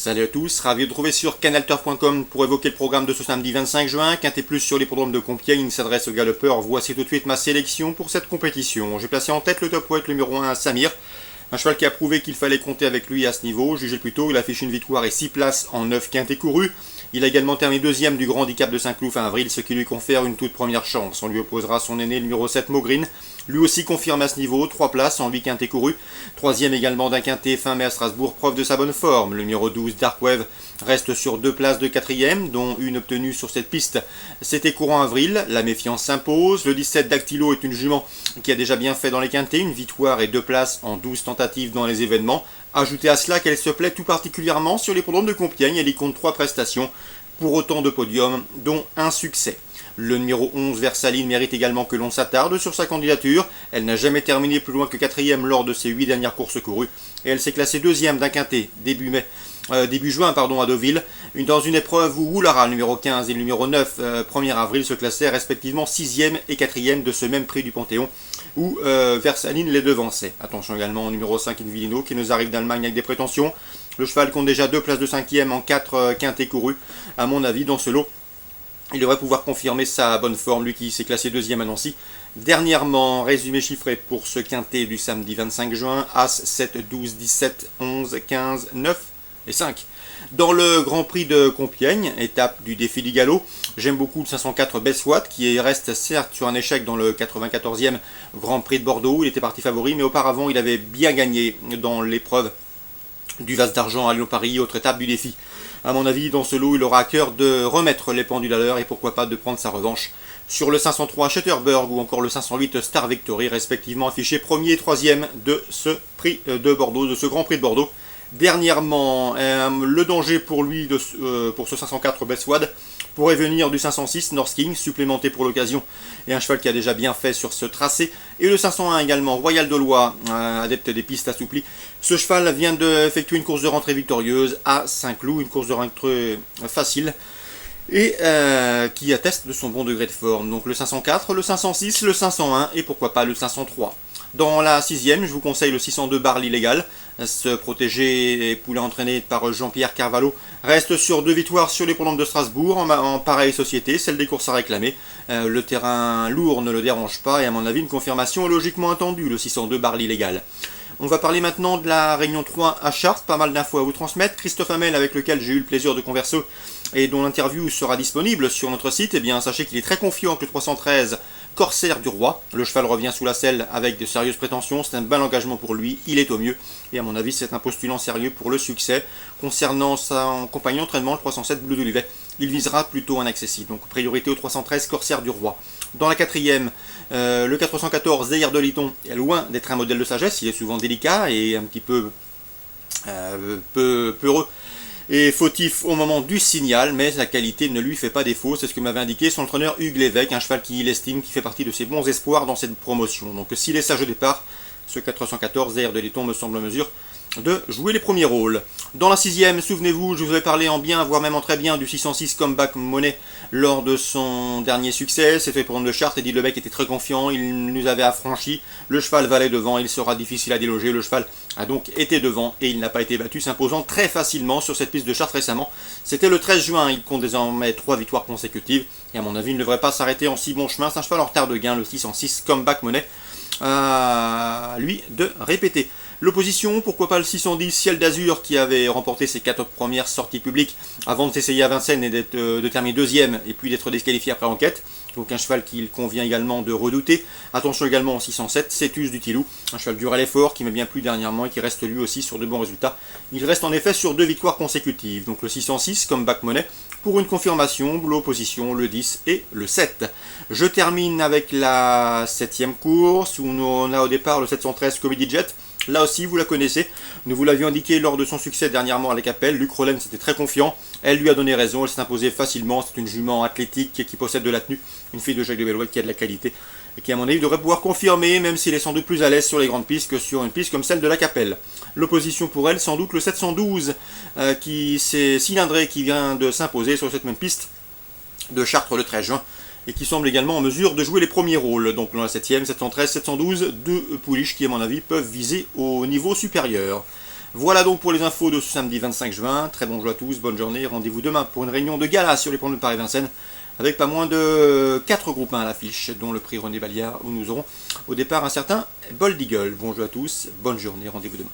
Salut à tous, ravi de vous retrouver sur canalturf.com pour évoquer le programme de ce samedi 25 juin. Quintet plus sur l'hippodrome de Compiègne s'adresse aux galopeurs. Voici tout de suite ma sélection pour cette compétition. J'ai placé en tête le top weight numéro 1 Samir. Un cheval qui a prouvé qu'il fallait compter avec lui à ce niveau. Jugez plutôt, il affiche une victoire et 6 places en 9 quintets courus. Il a également terminé deuxième du grand handicap de Saint-Cloud fin avril, ce qui lui confère une toute première chance. On lui opposera son aîné, le numéro 7, Mogreen. Lui aussi confirme à ce niveau, 3 places en 8 quintets courus. Troisième également d'un quintet fin mai à Strasbourg, preuve de sa bonne forme. Le numéro 12, Dark Wave, reste sur 2 places de quatrième, dont une obtenue sur cette piste. C'était courant avril, la méfiance s'impose. Le 17, Dactylo, est une jument qui a déjà bien fait dans les quintets, une victoire et 2 places en 12 tentatives dans les événements. Ajoutez à cela qu'elle se plaît tout particulièrement sur l'hippodrome de Compiègne, elle y compte 3 prestations pour autant de podiums, dont un succès. Le numéro 11, Versailles, mérite également que l'on s'attarde sur sa candidature. Elle n'a jamais terminé plus loin que 4e lors de ses 8 dernières courses courues. Et elle s'est classée 2e d'un quintet début juin à Deauville, dans une épreuve où Oulara, le numéro 15, et le numéro 9, 1er avril, se classaient respectivement 6e et 4e de ce même prix du Panthéon, où Versailles les devançait. Attention également au numéro 5, Invilino, qui nous arrive d'Allemagne avec des prétentions. Le cheval compte déjà 2 places de 5e en 4 quintets courus. À mon avis, dans ce lot, il devrait pouvoir confirmer sa bonne forme, lui qui s'est classé 2e à Nancy. Dernièrement, résumé chiffré pour ce quintet du samedi 25 juin, As, 7, 12, 17, 11, 15, 9 et 5. Dans le Grand Prix de Compiègne, étape du défi du galop, j'aime beaucoup le 504 Besswatt, qui reste certes sur un échec dans le 94e Grand Prix de Bordeaux. Il était parti favori, mais auparavant il avait bien gagné dans l'épreuve du Vase d'Argent à Lyon-Paris, autre étape du défi. À mon avis, dans ce lot, il aura à cœur de remettre les pendules à l'heure et pourquoi pas de prendre sa revanche sur le 503 Shetterberg ou encore le 508 Star Victory, respectivement affichés 1er et 3e de ce prix de Bordeaux, de ce Grand Prix de Bordeaux. Dernièrement, le danger pour lui, pour ce 504 Bestwad, pourrait venir du 506 North King, supplémenté pour l'occasion, et un cheval qui a déjà bien fait sur ce tracé. Et le 501 également, Royal de Loire, adepte des pistes assouplies. Ce cheval vient d'effectuer une course de rentrée victorieuse à Saint-Cloud, une course de rentrée facile, et qui atteste de son bon degré de forme. Donc le 504, le 506, le 501 et pourquoi pas le 503. Dans la 6e, je vous conseille le 602 Barley Légal. Ce protégé et poulet entraîné par Jean-Pierre Carvalho reste sur 2 victoires sur l'hippodrome de Strasbourg en pareille société, celle des courses à réclamer. Le terrain lourd ne le dérange pas et à mon avis une confirmation est logiquement attendue, le 602 Barley Légal. On va parler maintenant de la Réunion 3 à Chartres, pas mal d'infos à vous transmettre. Christophe Hamel, avec lequel j'ai eu le plaisir de converser et dont l'interview sera disponible sur notre site, eh bien sachez qu'il est très confiant avec le 313 Corsaire du Roi. Le cheval revient sous la selle avec de sérieuses prétentions, c'est un bel engagement pour lui, il est au mieux. Et à mon avis, c'est un postulant sérieux pour le succès. Concernant son compagnon d'entraînement, le 307 Bleu d'Olivet, il visera plutôt un accessible. Donc priorité au 313 Corsaire du Roi. Dans la 4e, le 414 Zahir de Liton est loin d'être un modèle de sagesse, il est souvent délicat et un petit peu peureux et fautif au moment du signal, mais la qualité ne lui fait pas défaut, c'est ce que m'avait indiqué son entraîneur Hugues Lévesque, un cheval qui il estime qui fait partie de ses bons espoirs dans cette promotion. Donc s'il est sage au départ, ce 414 Zahir de Liton me semble en mesure de jouer les premiers rôles. Dans la 6e, souvenez-vous, je vous avais parlé en bien, voire même en très bien, du 606 Comeback Money lors de son dernier succès. C'était pour de Chartres, Eddy Lebec était très confiant, il nous avait affranchi, le cheval valait devant, il sera difficile à déloger, le cheval a donc été devant et il n'a pas été battu, s'imposant très facilement sur cette piste de Chartres récemment. C'était le 13 juin, il compte désormais 3 victoires consécutives et à mon avis il ne devrait pas s'arrêter en si bon chemin. C'est un cheval en retard de gain, le 606 Comeback Money, à lui de répéter. L'opposition, pourquoi pas le 610 Ciel d'Azur qui avait remporté ses 4 premières sorties publiques avant de s'essayer à Vincennes et de terminer 2e et puis d'être disqualifié après enquête. Donc un cheval qu'il convient également de redouter. Attention également au 607 Cétus du Tilou, un cheval dur à l'effort qui m'a bien plu dernièrement et qui reste lui aussi sur de bons résultats. Il reste en effet sur 2 victoires consécutives. Donc le 606 Comeback Money pour une confirmation, l'opposition le 10 et le 7. Je termine avec la 7e course où on a au départ le 713 Comedy Jet. Là aussi, vous la connaissez, nous vous l'avions indiqué lors de son succès dernièrement à la Capelle. Luc Rollen était très confiant, elle lui a donné raison, elle s'est imposée facilement. C'est une jument athlétique qui possède de la tenue, une fille de Jacques de Bellouet qui a de la qualité et qui à mon avis devrait pouvoir confirmer, même s'il est sans doute plus à l'aise sur les grandes pistes que sur une piste comme celle de la Capelle. L'opposition pour elle, sans doute le 712 qui s'est cylindré, qui vient de s'imposer sur cette même piste de Chartres le 13 juin. Et qui semble également en mesure de jouer les premiers rôles. Donc dans la 7e, 713, 712, deux pouliches qui à mon avis peuvent viser au niveau supérieur. Voilà donc pour les infos de ce samedi 25 juin. Très bon jeu à tous, bonne journée. Rendez-vous demain pour une réunion de gala sur les ponts de Paris-Vincennes avec pas moins de 4 groupes 1 à l'affiche, dont le prix René Baliard où nous aurons au départ un certain Bold Eagle. Bon jeu à tous, bonne journée, rendez-vous demain.